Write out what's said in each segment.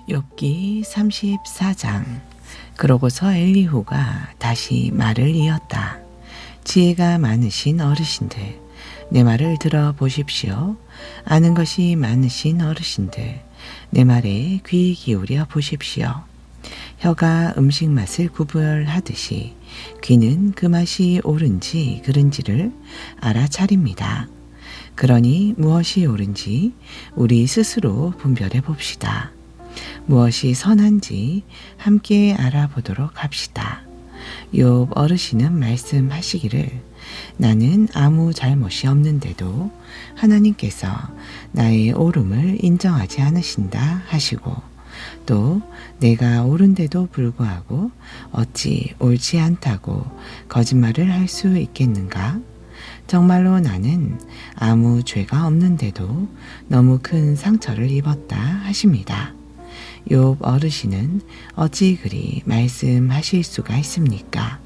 욥기 34장. 그러고서 엘리후가 다시 말을 이었다. 지혜가 많으신 어르신들, 내 말을 들어보십시오. 아는 것이 많으신 어르신들, 내 말에 귀 기울여 보십시오. 혀가 음식 맛을 구별하듯이 귀는 그 맛이 옳은지 그른지를 알아차립니다. 그러니 무엇이 옳은지 우리 스스로 분별해 봅시다. 무엇이 선한지 함께 알아보도록 합시다. 욥 어르신은 말씀하시기를 나는 아무 잘못이 없는데도 하나님께서 나의 옳음을 인정하지 않으신다 하시고 또 내가 옳은데도 불구하고 어찌 옳지 않다고 거짓말을 할 수 있겠는가? 정말로 나는 아무 죄가 없는데도 너무 큰 상처를 입었다 하십니다. 욥 어르신은 어찌 그리 말씀하실 수가 있습니까?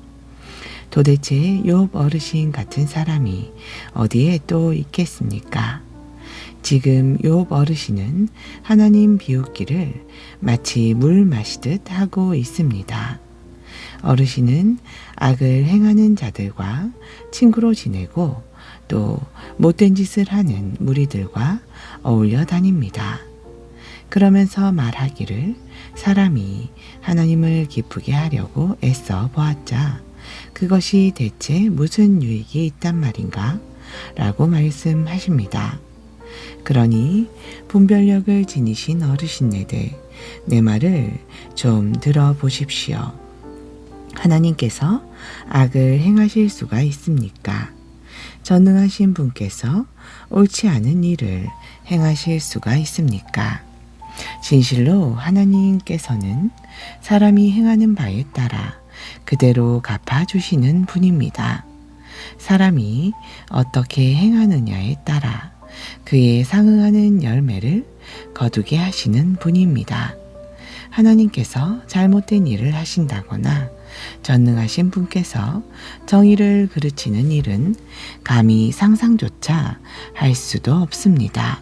도대체 욥 어르신 같은 사람이 어디에 또 있겠습니까? 지금 욥 어르신은 하나님 비웃기를 마치 물 마시듯 하고 있습니다. 어르신은 악을 행하는 자들과 친구로 지내고 또 못된 짓을 하는 무리들과 어울려 다닙니다. 그러면서 말하기를 사람이 하나님을 기쁘게 하려고 애써 보았자 그것이 대체 무슨 유익이 있단 말인가? 라고 말씀하십니다. 그러니 분별력을 지니신 어르신네들, 내 말을 좀 들어보십시오. 하나님께서 악을 행하실 수가 있습니까? 전능하신 분께서 옳지 않은 일을 행하실 수가 있습니까? 진실로 하나님께서는 사람이 행하는 바에 따라 그대로 갚아주시는 분입니다. 사람이 어떻게 행하느냐에 따라 그에 상응하는 열매를 거두게 하시는 분입니다. 하나님께서 잘못된 일을 하신다거나 전능하신 분께서 정의를 그르치는 일은 감히 상상조차 할 수도 없습니다.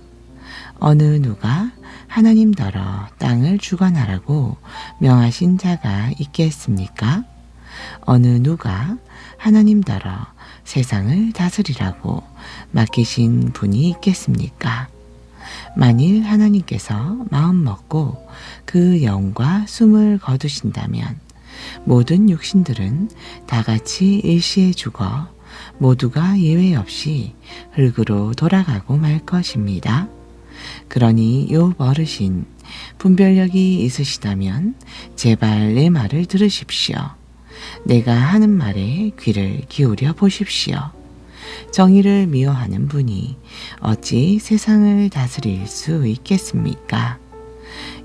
어느 누가 하나님더러 땅을 주관하라고 명하신 자가 있겠습니까? 어느 누가 하나님더러 세상을 다스리라고 맡기신 분이 있겠습니까? 만일 하나님께서 마음 먹고 그 영과 숨을 거두신다면 모든 육신들은 다 같이 일시에 죽어 모두가 예외 없이 흙으로 돌아가고 말 것입니다. 그러니 욥 어르신, 분별력이 있으시다면 제발 내 말을 들으십시오. 내가 하는 말에 귀를 기울여 보십시오. 정의를 미워하는 분이 어찌 세상을 다스릴 수 있겠습니까?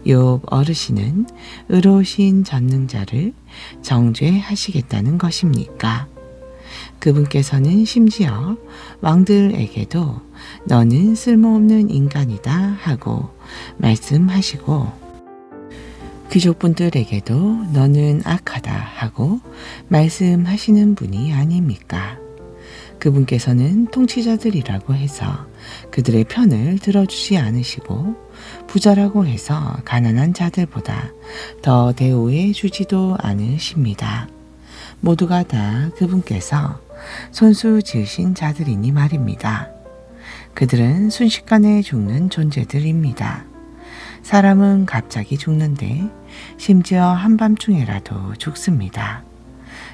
욥 어르신은 의로우신 전능자를 정죄하시겠다는 것입니까? 그분께서는 심지어 왕들에게도 너는 쓸모없는 인간이다 하고 말씀하시고 귀족분들에게도 너는 악하다 하고 말씀하시는 분이 아닙니까? 그분께서는 통치자들이라고 해서 그들의 편을 들어주지 않으시고 부자라고 해서 가난한 자들보다 더 대우해 주지도 않으십니다. 모두가 다 그분께서 손수 지으신 자들이니 말입니다. 그들은 순식간에 죽는 존재들입니다. 사람은 갑자기 죽는데 심지어 한밤중에라도 죽습니다.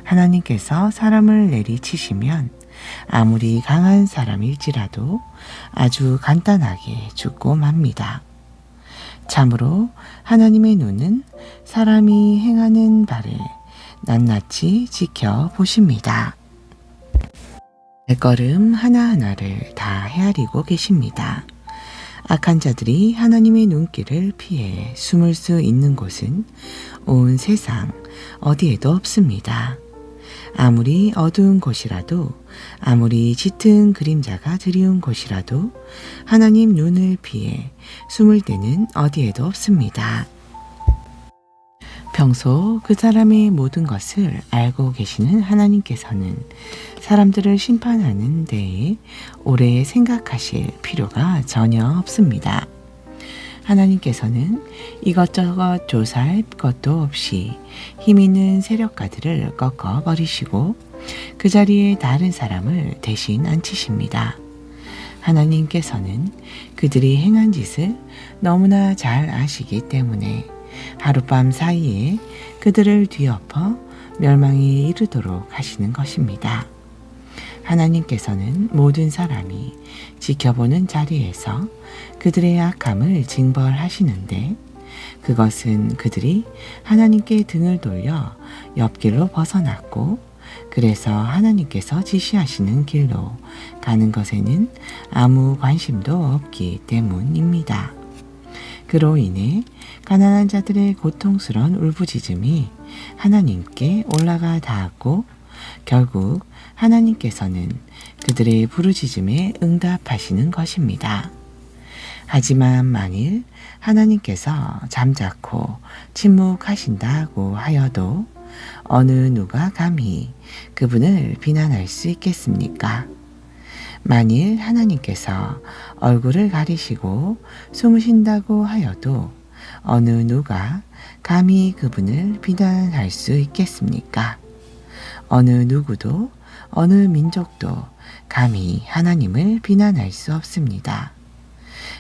하나님께서 사람을 내리치시면 아무리 강한 사람일지라도 아주 간단하게 죽고 맙니다. 참으로 하나님의 눈은 사람이 행하는 바를 낱낱이 지켜보십니다. 발걸음 하나하나를 다 헤아리고 계십니다. 악한 자들이 하나님의 눈길을 피해 숨을 수 있는 곳은 온 세상 어디에도 없습니다. 아무리 어두운 곳이라도 아무리 짙은 그림자가 드리운 곳이라도 하나님 눈을 피해 숨을 데는 어디에도 없습니다. 평소 그 사람의 모든 것을 알고 계시는 하나님께서는 사람들을 심판하는 데에 오래 생각하실 필요가 전혀 없습니다. 하나님께서는 이것저것 조사할 것도 없이 힘 있는 세력가들을 꺾어 버리시고 그 자리에 다른 사람을 대신 앉히십니다. 하나님께서는 그들이 행한 짓을 너무나 잘 아시기 때문에 하룻밤 사이에 그들을 뒤엎어 멸망에 이르도록 하시는 것입니다. 하나님께서는 모든 사람이 지켜보는 자리에서 그들의 악함을 징벌하시는데 그것은 그들이 하나님께 등을 돌려 옆길로 벗어났고 그래서 하나님께서 지시하시는 길로 가는 것에는 아무 관심도 없기 때문입니다. 그로 인해 가난한 자들의 고통스러운 울부짖음이 하나님께 올라가 닿았고 결국 하나님께서는 그들의 부르짖음에 응답하시는 것입니다. 하지만 만일 하나님께서 잠자코 침묵하신다고 하여도 어느 누가 감히 그분을 비난할 수 있겠습니까? 만일 하나님께서 얼굴을 가리시고 숨으신다고 하여도 어느 누가 감히 그분을 비난할 수 있겠습니까? 어느 누구도 어느 민족도 감히 하나님을 비난할 수 없습니다.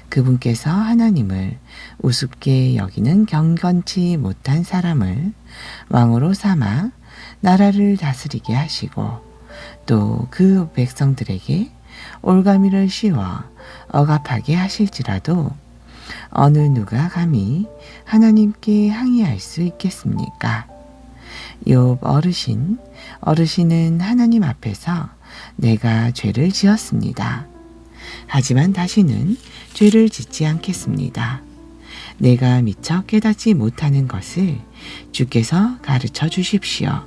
그분께서 하나님을 우습게 여기는 경건치 못한 사람을 왕으로 삼아 나라를 다스리게 하시고 또 그 백성들에게 올가미를 씌워 억압하게 하실지라도 어느 누가 감히 하나님께 항의할 수 있겠습니까? 욥 어르신은 하나님 앞에서 내가 죄를 지었습니다. 하지만 다시는 죄를 짓지 않겠습니다. 내가 미처 깨닫지 못하는 것을 주께서 가르쳐 주십시오.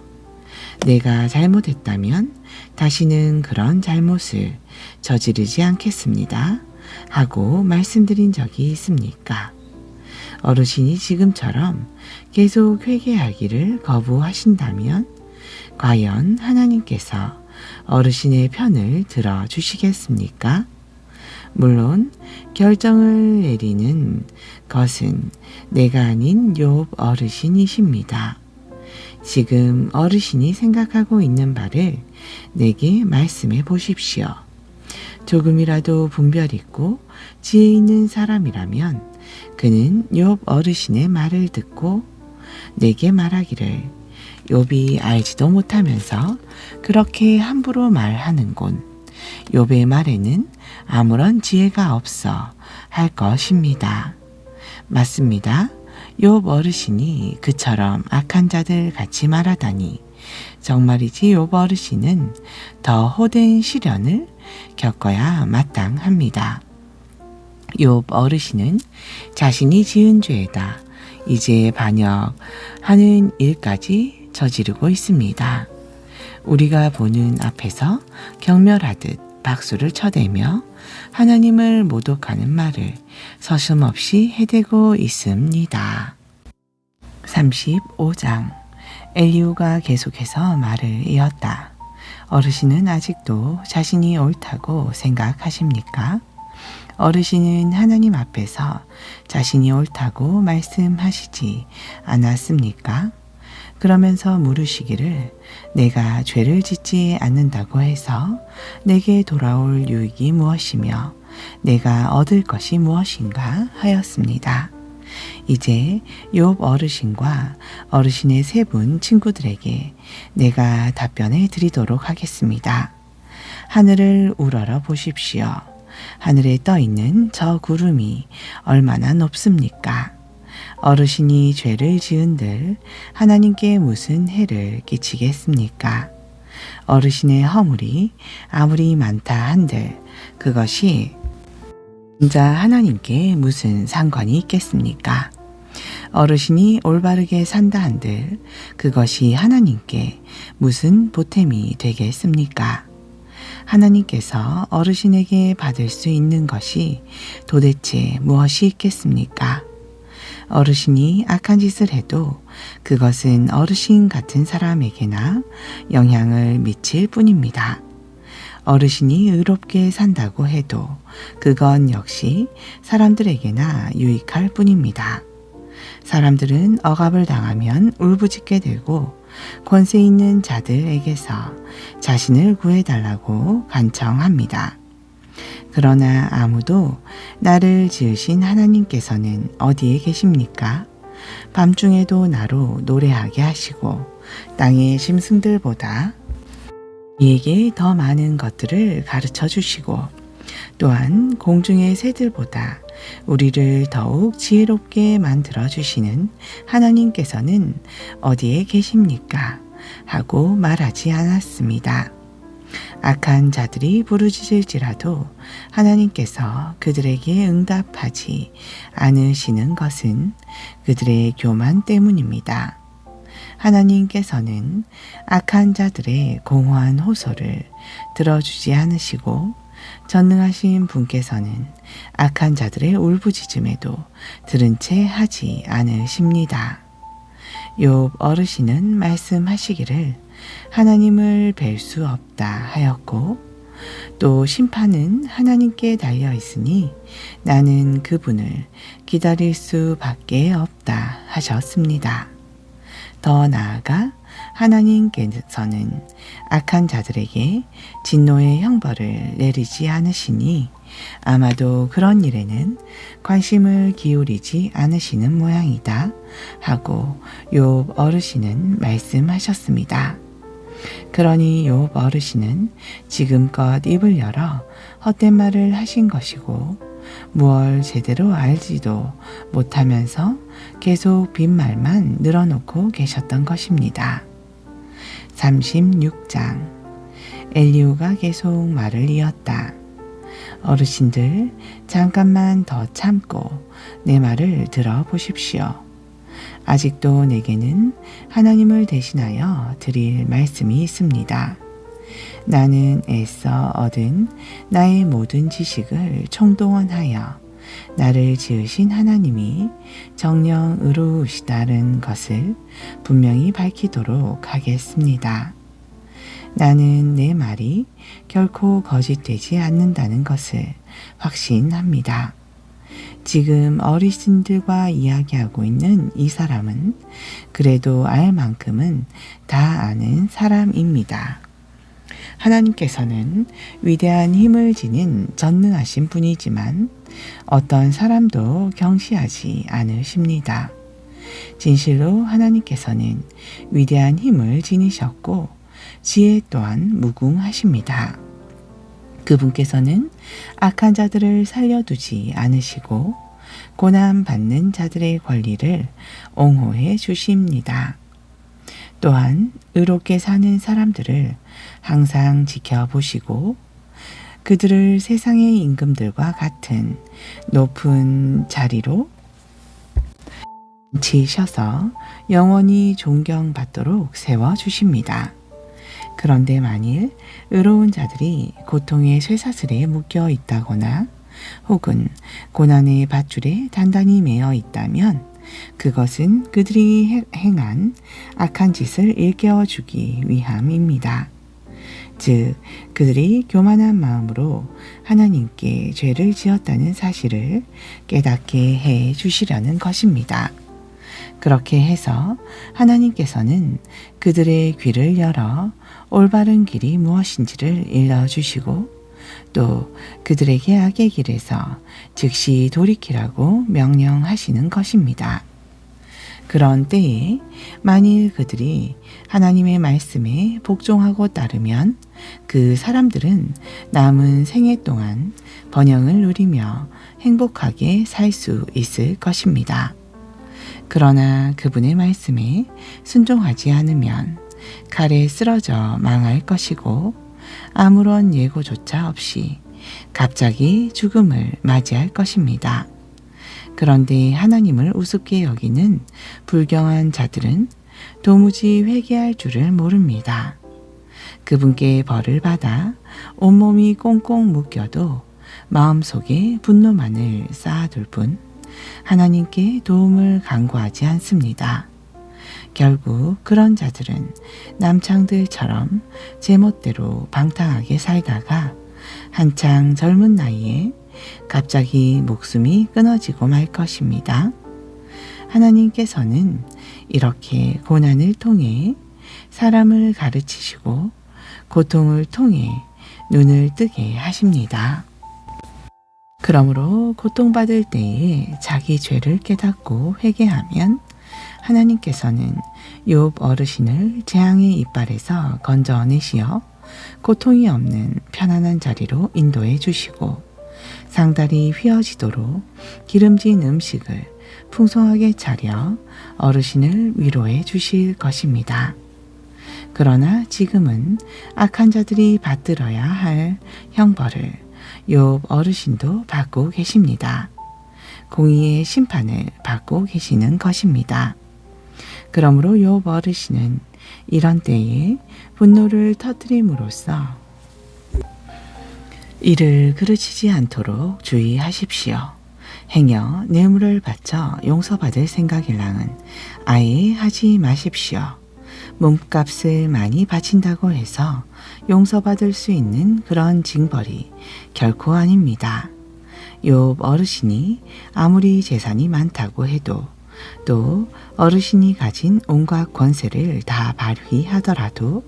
내가 잘못했다면 다시는 그런 잘못을 저지르지 않겠습니다. 하고 말씀드린 적이 있습니까? 어르신이 지금처럼 계속 회개하기를 거부하신다면 과연 하나님께서 어르신의 편을 들어주시겠습니까? 물론 결정을 내리는 것은 내가 아닌 욥 어르신이십니다. 지금 어르신이 생각하고 있는 바를 내게 말씀해 보십시오. 조금이라도 분별 있고 지혜 있는 사람이라면 그는 욥 어르신의 말을 듣고 내게 말하기를 욥이 알지도 못하면서 그렇게 함부로 말하는군. 욥의 말에는 아무런 지혜가 없어 할 것입니다. 맞습니다. 욥 어르신이 그처럼 악한 자들 같이 말하다니 정말이지 욥 어르신은 더 호된 시련을 겪어야 마땅합니다. 욥 어르신은 자신이 지은 죄에다 이제 반역하는 일까지 저지르고 있습니다. 우리가 보는 앞에서 경멸하듯 박수를 쳐대며 하나님을 모독하는 말을 서슴없이 해대고 있습니다. 35장 엘리후가 계속해서 말을 이었다. 어르신은 아직도 자신이 옳다고 생각하십니까? 어르신은 하나님 앞에서 자신이 옳다고 말씀하시지 않았습니까? 그러면서 물으시기를 내가 죄를 짓지 않는다고 해서 내게 돌아올 유익이 무엇이며 내가 얻을 것이 무엇인가 하였습니다. 이제 욥 어르신과 어르신의 세 분 친구들에게 내가 답변해 드리도록 하겠습니다. 하늘을 우러러 보십시오. 하늘에 떠 있는 저 구름이 얼마나 높습니까? 어르신이 죄를 지은들 하나님께 무슨 해를 끼치겠습니까? 어르신의 허물이 아무리 많다 한들 그것이 진짜 하나님께 무슨 상관이 있겠습니까? 어르신이 올바르게 산다 한들 그것이 하나님께 무슨 보탬이 되겠습니까? 하나님께서 어르신에게 받을 수 있는 것이 도대체 무엇이 있겠습니까? 어르신이 악한 짓을 해도 그것은 어르신 같은 사람에게나 영향을 미칠 뿐입니다. 어르신이 의롭게 산다고 해도 그건 역시 사람들에게나 유익할 뿐입니다. 사람들은 억압을 당하면 울부짖게 되고 권세 있는 자들에게서 자신을 구해달라고 간청합니다. 그러나 아무도 나를 지으신 하나님께서는 어디에 계십니까? 밤중에도 나로 노래하게 하시고 땅의 짐승들보다 이에게 더 많은 것들을 가르쳐 주시고 또한 공중의 새들보다 우리를 더욱 지혜롭게 만들어 주시는 하나님께서는 어디에 계십니까? 하고 말하지 않았습니다. 악한 자들이 부르짖을지라도 하나님께서 그들에게 응답하지 않으시는 것은 그들의 교만 때문입니다. 하나님께서는 악한 자들의 공허한 호소를 들어주지 않으시고 전능하신 분께서는 악한 자들의 울부짖음에도 들은 채 하지 않으십니다. 욥 어르신은 말씀하시기를 하나님을 뵐 수 없다 하였고 또 심판은 하나님께 달려 있으니 나는 그분을 기다릴 수밖에 없다 하셨습니다. 더 나아가 하나님께서는 악한 자들에게 진노의 형벌을 내리지 않으시니 아마도 그런 일에는 관심을 기울이지 않으시는 모양이다 하고 욥 어르신은 말씀하셨습니다. 그러니 욥 어르신은 지금껏 입을 열어 헛된 말을 하신 것이고 무얼 제대로 알지도 못하면서 계속 빈말만 늘어놓고 계셨던 것입니다. 36장 엘리후가 계속 말을 이었다. 어르신들 잠깐만 더 참고 내 말을 들어보십시오. 아직도 내게는 하나님을 대신하여 드릴 말씀이 있습니다. 나는 애써 얻은 나의 모든 지식을 총동원하여 나를 지으신 하나님이 정녕 의로우시다는 것을 분명히 밝히도록 하겠습니다. 나는 내 말이 결코 거짓되지 않는다는 것을 확신합니다. 지금 어르신들과 이야기하고 있는 이 사람은 그래도 알 만큼은 다 아는 사람입니다. 하나님께서는 위대한 힘을 지닌 전능하신 분이지만 어떤 사람도 경시하지 않으십니다. 진실로 하나님께서는 위대한 힘을 지니셨고 지혜 또한 무궁하십니다. 그분께서는 악한 자들을 살려두지 않으시고 고난받는 자들의 권리를 옹호해 주십니다. 또한 의롭게 사는 사람들을 항상 지켜보시고 그들을 세상의 임금들과 같은 높은 자리로 지으셔서 영원히 존경받도록 세워주십니다. 그런데 만일 의로운 자들이 고통의 쇠사슬에 묶여 있다거나 혹은 고난의 밧줄에 단단히 매어 있다면 그것은 그들이 행한 악한 짓을 일깨워주기 위함입니다. 즉 그들이 교만한 마음으로 하나님께 죄를 지었다는 사실을 깨닫게 해 주시려는 것입니다. 그렇게 해서 하나님께서는 그들의 귀를 열어 올바른 길이 무엇인지를 일러주시고 또 그들에게 악의 길에서 즉시 돌이키라고 명령하시는 것입니다. 그런 때에 만일 그들이 하나님의 말씀에 복종하고 따르면 그 사람들은 남은 생애 동안 번영을 누리며 행복하게 살 수 있을 것입니다. 그러나 그분의 말씀에 순종하지 않으면 칼에 쓰러져 망할 것이고 아무런 예고조차 없이 갑자기 죽음을 맞이할 것입니다. 그런데 하나님을 우습게 여기는 불경한 자들은 도무지 회개할 줄을 모릅니다. 그분께 벌을 받아 온몸이 꽁꽁 묶여도 마음속에 분노만을 쌓아둘 뿐 하나님께 도움을 간구하지 않습니다. 결국 그런 자들은 남창들처럼 제멋대로 방탕하게 살다가 한창 젊은 나이에 갑자기 목숨이 끊어지고 말 것입니다. 하나님께서는 이렇게 고난을 통해 사람을 가르치시고 고통을 통해 눈을 뜨게 하십니다. 그러므로 고통받을 때에 자기 죄를 깨닫고 회개하면 하나님께서는 욥 어르신을 재앙의 이빨에서 건져내시어 고통이 없는 편안한 자리로 인도해 주시고 상다리 휘어지도록 기름진 음식을 풍성하게 차려 어르신을 위로해 주실 것입니다. 그러나 지금은 악한 자들이 받들어야 할 형벌을 욥 어르신도 받고 계십니다. 공의의 심판을 받고 계시는 것입니다. 그러므로 욥 어르신은 이런 때에 분노를 터뜨림으로써 이를 그르치지 않도록 주의하십시오. 행여 뇌물을 바쳐 용서받을 생각일랑은 아예 하지 마십시오. 몸값을 많이 바친다고 해서 용서받을 수 있는 그런 징벌이 결코 아닙니다. 욥 어르신이 아무리 재산이 많다고 해도 또 어르신이 가진 온갖 권세를 다 발휘하더라도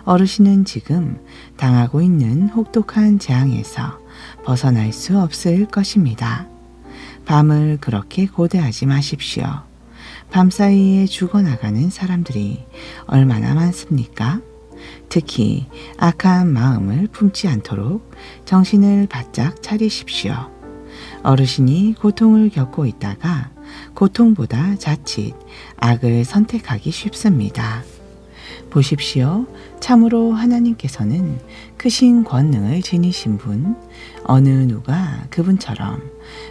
어르신은 지금 당하고 있는 혹독한 재앙에서 벗어날 수 없을 것입니다. 밤을 그렇게 고대하지 마십시오. 밤사이에 죽어나가는 사람들이 얼마나 많습니까? 특히 악한 마음을 품지 않도록 정신을 바짝 차리십시오. 어르신이 고통을 겪고 있다가 고통보다 자칫 악을 선택하기 쉽습니다. 보십시오. 참으로 하나님께서는 크신 권능을 지니신 분, 어느 누가 그분처럼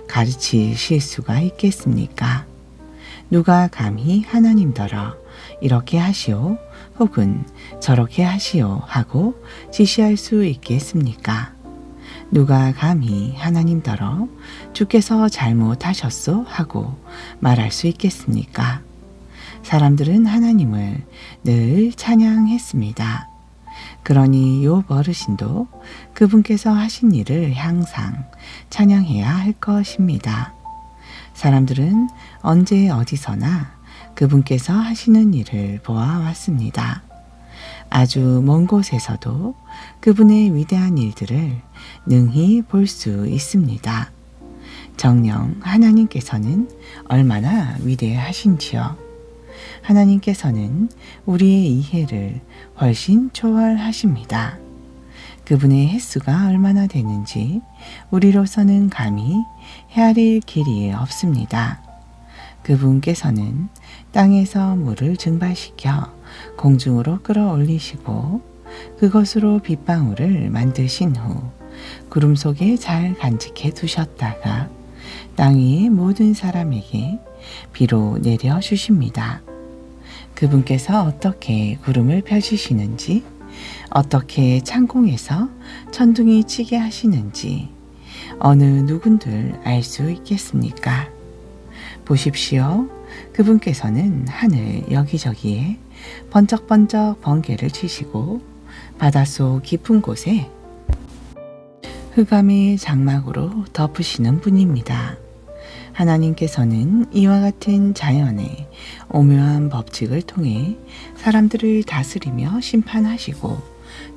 가르치실 수가 있겠습니까? 누가 감히 하나님더러 이렇게 하시오 혹은 저렇게 하시오 하고 지시할 수 있겠습니까? 누가 감히 하나님더러 주께서 잘못하셨소 하고 말할 수 있겠습니까? 사람들은 하나님을 늘 찬양했습니다. 그러니 욥 어르신도 그분께서 하신 일을 항상 찬양해야 할 것입니다. 사람들은 언제 어디서나 그분께서 하시는 일을 보아왔습니다. 아주 먼 곳에서도 그분의 위대한 일들을 능히 볼 수 있습니다. 정녕 하나님께서는 얼마나 위대하신지요. 하나님께서는 우리의 이해를 훨씬 초월하십니다. 그분의 횟수가 얼마나 되는지 우리로서는 감히 헤아릴 길이 없습니다. 그분께서는 땅에서 물을 증발시켜 공중으로 끌어올리시고 그것으로 빗방울을 만드신 후 구름 속에 잘 간직해 두셨다가 땅 위의 모든 사람에게 비로 내려주십니다. 그분께서 어떻게 구름을 펼치시는지, 어떻게 창공에서 천둥이 치게 하시는지 어느 누군들 알 수 있겠습니까? 보십시오. 그분께서는 하늘 여기저기에 번쩍번쩍 번개를 치시고 바닷속 깊은 곳에 흑암의 장막으로 덮으시는 분입니다. 하나님께서는 이와 같은 자연의 오묘한 법칙을 통해 사람들을 다스리며 심판하시고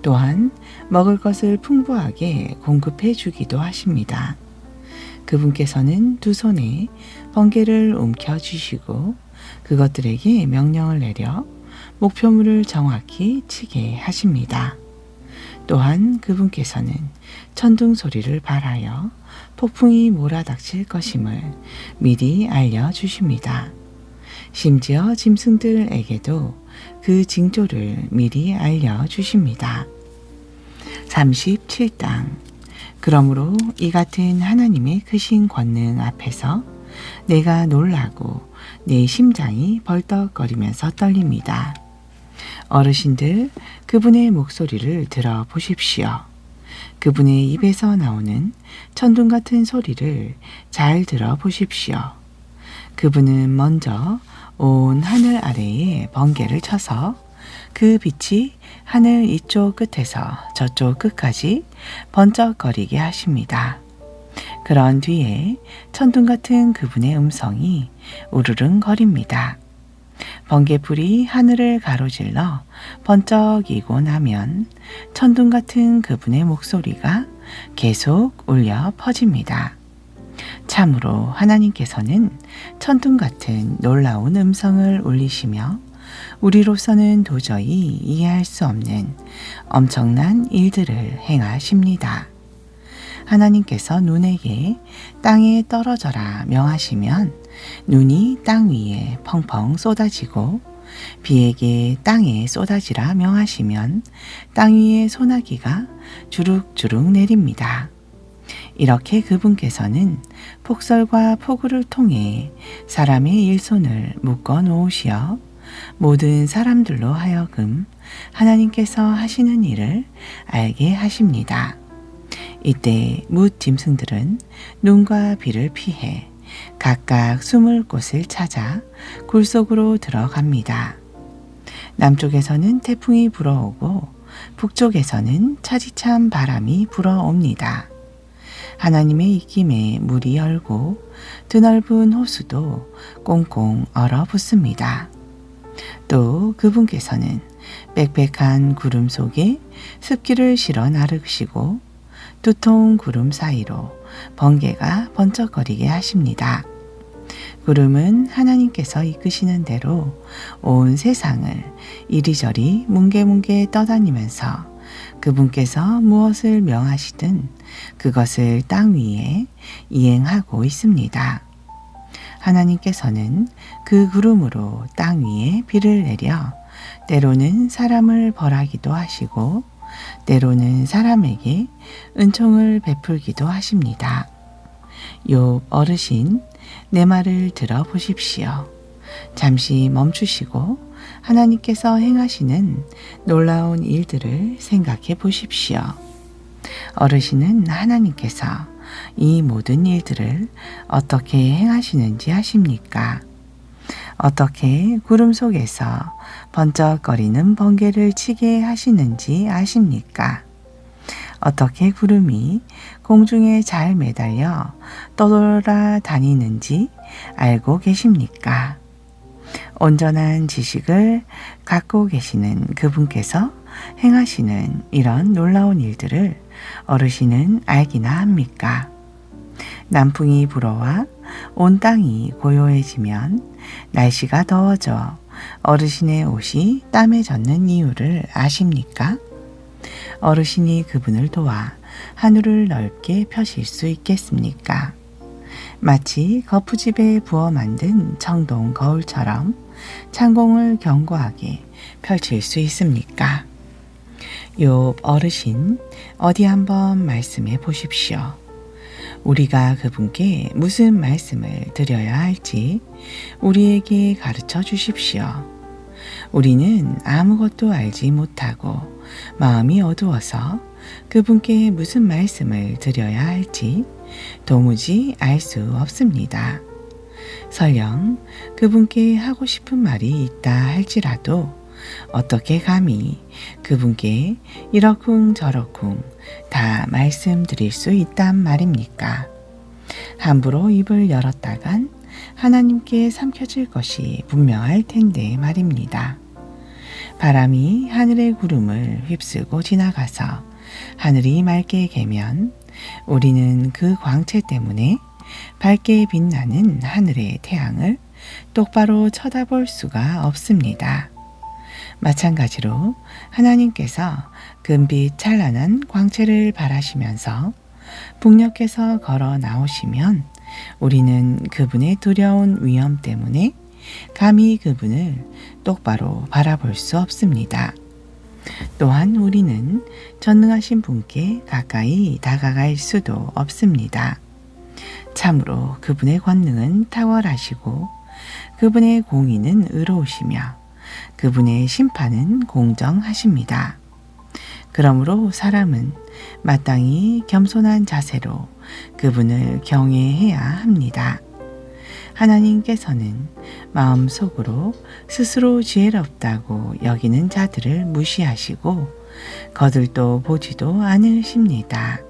또한 먹을 것을 풍부하게 공급해 주기도 하십니다. 그분께서는 두 손에 번개를 움켜쥐시고 그것들에게 명령을 내려 목표물을 정확히 치게 하십니다. 또한 그분께서는 천둥 소리를 발하여 폭풍이 몰아닥칠 것임을 미리 알려주십니다. 심지어 짐승들에게도 그 징조를 미리 알려주십니다. 37장. 그러므로 이 같은 하나님의 크신 권능 앞에서 내가 놀라고 내 심장이 벌떡거리면서 떨립니다. 어르신들, 그분의 목소리를 들어보십시오. 그분의 입에서 나오는 천둥 같은 소리를 잘 들어보십시오. 그분은 먼저 온 하늘 아래에 번개를 쳐서 그 빛이 하늘 이쪽 끝에서 저쪽 끝까지 번쩍거리게 하십니다. 그런 뒤에 천둥 같은 그분의 음성이 우르릉거립니다. 번개불이 하늘을 가로질러 번쩍이고 나면 천둥 같은 그분의 목소리가 계속 울려 퍼집니다. 참으로 하나님께서는 천둥 같은 놀라운 음성을 울리시며 우리로서는 도저히 이해할 수 없는 엄청난 일들을 행하십니다. 하나님께서 눈에게 땅에 떨어져라 명하시면 눈이 땅 위에 펑펑 쏟아지고, 비에게 땅에 쏟아지라 명하시면 땅 위에 소나기가 주룩주룩 내립니다. 이렇게 그분께서는 폭설과 폭우를 통해 사람의 일손을 묶어 놓으시어 모든 사람들로 하여금 하나님께서 하시는 일을 알게 하십니다. 이때 뭇 짐승들은 눈과 비를 피해 각각 숨을 곳을 찾아 굴 속으로 들어갑니다. 남쪽에서는 태풍이 불어오고 북쪽에서는 차디찬 바람이 불어옵니다. 하나님의 입김에 물이 얼고 드넓은 호수도 꽁꽁 얼어붙습니다. 또 그분께서는 빽빽한 구름 속에 습기를 실어 나르시고 두통 구름 사이로 번개가 번쩍거리게 하십니다. 구름은 하나님께서 이끄시는 대로 온 세상을 이리저리 뭉게뭉게 떠다니면서 그분께서 무엇을 명하시든 그것을 땅 위에 이행하고 있습니다. 하나님께서는 그 구름으로 땅 위에 비를 내려 때로는 사람을 벌하기도 하시고 때로는 사람에게 은총을 베풀기도 하십니다. 욥 어르신, 내 말을 들어보십시오. 잠시 멈추시고 하나님께서 행하시는 놀라운 일들을 생각해 보십시오. 어르신은 하나님께서 이 모든 일들을 어떻게 행하시는지 아십니까? 어떻게 구름 속에서 번쩍거리는 번개를 치게 하시는지 아십니까? 어떻게 구름이 공중에 잘 매달려 떠돌아다니는지 알고 계십니까? 온전한 지식을 갖고 계시는 그분께서 행하시는 이런 놀라운 일들을 어르신은 알기나 합니까? 남풍이 불어와 온 땅이 고요해지면 날씨가 더워져 어르신의 옷이 땀에 젖는 이유를 아십니까? 어르신이 그분을 도와 하늘을 넓게 펴실 수 있겠습니까? 마치 거푸집에 부어 만든 청동 거울처럼 창공을 견고하게 펼칠 수 있습니까? 욥 어르신, 어디 한번 말씀해 보십시오. 우리가 그분께 무슨 말씀을 드려야 할지 우리에게 가르쳐 주십시오. 우리는 아무것도 알지 못하고 마음이 어두워서 그분께 무슨 말씀을 드려야 할지 도무지 알 수 없습니다. 설령 그분께 하고 싶은 말이 있다 할지라도 어떻게 감히 그분께 이러쿵 저러쿵 다 말씀드릴 수 있단 말입니까? 함부로 입을 열었다간 하나님께 삼켜질 것이 분명할 텐데 말입니다. 바람이 하늘의 구름을 휩쓸고 지나가서 하늘이 맑게 개면 우리는 그 광채 때문에 밝게 빛나는 하늘의 태양을 똑바로 쳐다볼 수가 없습니다. 마찬가지로 하나님께서 금빛 찬란한 광채를 바라시면서 북녘에서 걸어 나오시면 우리는 그분의 두려운 위엄 때문에 감히 그분을 똑바로 바라볼 수 없습니다. 또한 우리는 전능하신 분께 가까이 다가갈 수도 없습니다. 참으로 그분의 권능은 탁월하시고 그분의 공의는 의로우시며 그분의 심판은 공정하십니다. 그러므로 사람은 마땅히 겸손한 자세로 그분을 경외해야 합니다. 하나님께서는 마음속으로 스스로 지혜롭다고 여기는 자들을 무시하시고 거들떠 보지도 않으십니다.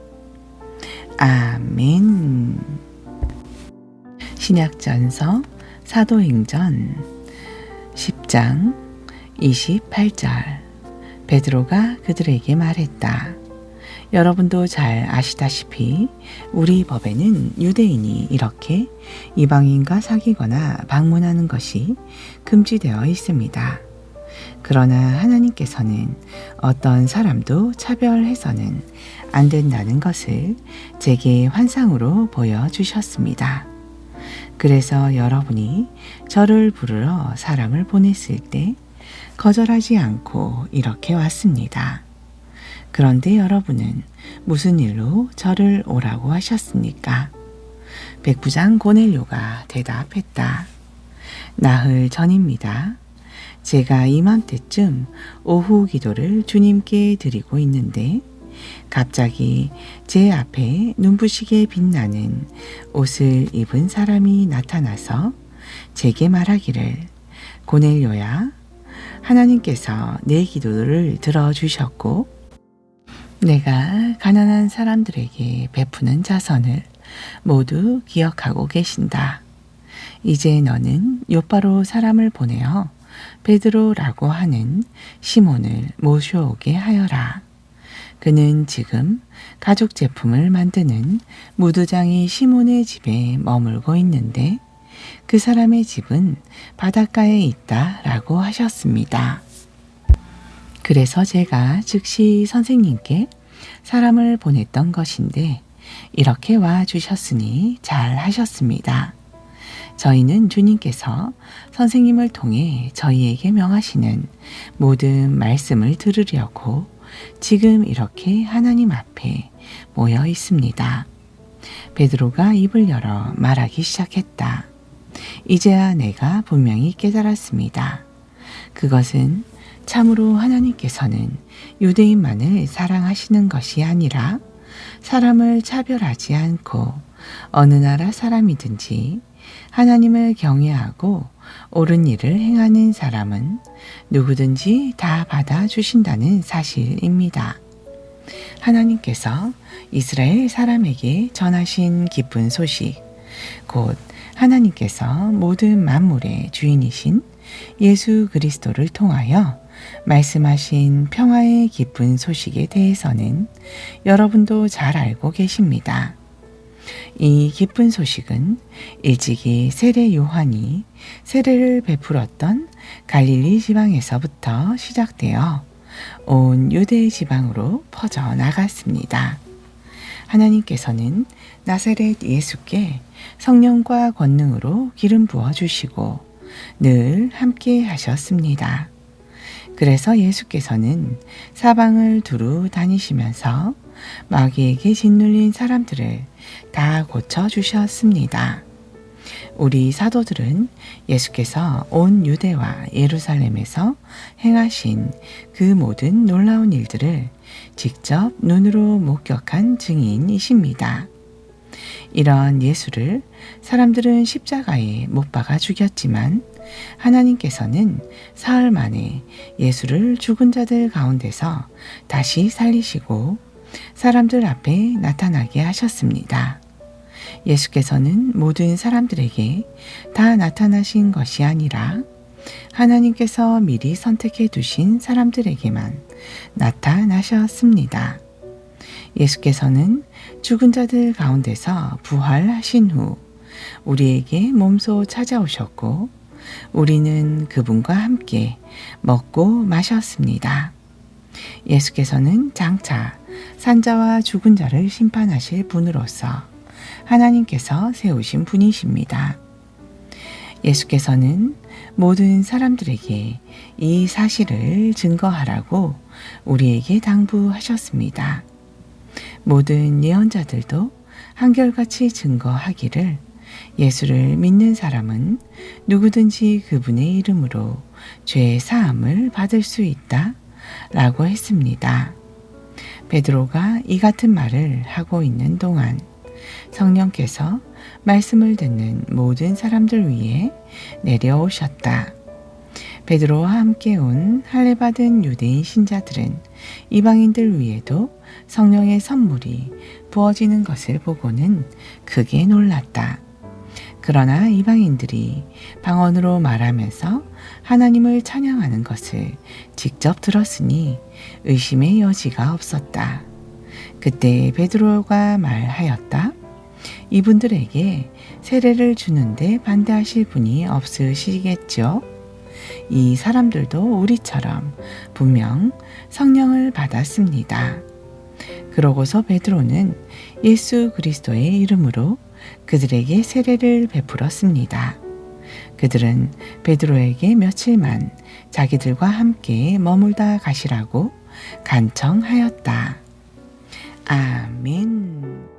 아멘. 신약전서 사도행전 10장 28절. 베드로가 그들에게 말했다. 여러분도 잘 아시다시피 우리 법에는 유대인이 이렇게 이방인과 사귀거나 방문하는 것이 금지되어 있습니다. 그러나 하나님께서는 어떤 사람도 차별해서는 안 된다는 것을 제게 환상으로 보여주셨습니다. 그래서 여러분이 저를 부르러 사람을 보냈을 때 거절하지 않고 이렇게 왔습니다. 그런데 여러분은 무슨 일로 저를 오라고 하셨습니까? 백부장 고넬료가 대답했다. 나흘 전입니다. 제가 이맘때쯤 오후 기도를 주님께 드리고 있는데 갑자기 제 앞에 눈부시게 빛나는 옷을 입은 사람이 나타나서 제게 말하기를 고넬료야, 하나님께서 내 기도를 들어주셨고 내가 가난한 사람들에게 베푸는 자선을 모두 기억하고 계신다. 이제 너는 요바로 사람을 보내어 베드로라고 하는 시몬을 모셔오게 하여라. 그는 지금 가죽 제품을 만드는 무두장이 시몬의 집에 머물고 있는데 그 사람의 집은 바닷가에 있다라고 하셨습니다. 그래서 제가 즉시 선생님께 사람을 보냈던 것인데 이렇게 와 주셨으니 잘 하셨습니다. 저희는 주님께서 선생님을 통해 저희에게 명하시는 모든 말씀을 들으려고 지금 이렇게 하나님 앞에 모여 있습니다. 베드로가 입을 열어 말하기 시작했다. 이제야 내가 분명히 깨달았습니다. 그것은 참으로 하나님께서는 유대인만을 사랑하시는 것이 아니라 사람을 차별하지 않고 어느 나라 사람이든지 하나님을 경외하고 옳은 일을 행하는 사람은 누구든지 다 받아주신다는 사실입니다. 하나님께서 이스라엘 사람에게 전하신 기쁜 소식, 곧 하나님께서 모든 만물의 주인이신 예수 그리스도를 통하여 말씀하신 평화의 기쁜 소식에 대해서는 여러분도 잘 알고 계십니다. 이 기쁜 소식은 일찍이 세례 요한이 세례를 베풀었던 갈릴리 지방에서부터 시작되어 온 유대 지방으로 퍼져 나갔습니다. 하나님께서는 나사렛 예수께 성령과 권능으로 기름 부어 주시고 늘 함께 하셨습니다. 그래서 예수께서는 사방을 두루 다니시면서 마귀에게 짓눌린 사람들을 다 고쳐주셨습니다. 우리 사도들은 예수께서 온 유대와 예루살렘에서 행하신 그 모든 놀라운 일들을 직접 눈으로 목격한 증인이십니다. 이런 예수를 사람들은 십자가에 못 박아 죽였지만 하나님께서는 사흘 만에 예수를 죽은 자들 가운데서 다시 살리시고 사람들 앞에 나타나게 하셨습니다. 예수께서는 모든 사람들에게 다 나타나신 것이 아니라 하나님께서 미리 선택해 두신 사람들에게만 나타나셨습니다. 예수께서는 죽은 자들 가운데서 부활하신 후 우리에게 몸소 찾아오셨고 우리는 그분과 함께 먹고 마셨습니다. 예수께서는 장차 산자와 죽은 자를 심판하실 분으로서 하나님께서 세우신 분이십니다. 예수께서는 모든 사람들에게 이 사실을 증거하라고 우리에게 당부하셨습니다. 모든 예언자들도 한결같이 증거하기를 예수를 믿는 사람은 누구든지 그분의 이름으로 죄 사함을 받을 수 있다 라고 했습니다. 베드로가 이 같은 말을 하고 있는 동안 성령께서 말씀을 듣는 모든 사람들 위해 내려오셨다. 베드로와 함께 온 할례받은 유대인 신자들은 이방인들 위에도 성령의 선물이 부어지는 것을 보고는 크게 놀랐다. 그러나 이방인들이 방언으로 말하면서 하나님을 찬양하는 것을 직접 들었으니 의심의 여지가 없었다. 그때 베드로가 말하였다. 이분들에게 세례를 주는데 반대하실 분이 없으시겠죠? 이 사람들도 우리처럼 분명 성령을 받았습니다. 그러고서 베드로는 예수 그리스도의 이름으로 그들에게 세례를 베풀었습니다. 그들은 베드로에게 며칠만 자기들과 함께 머물다 가시라고 간청하였다. 아멘.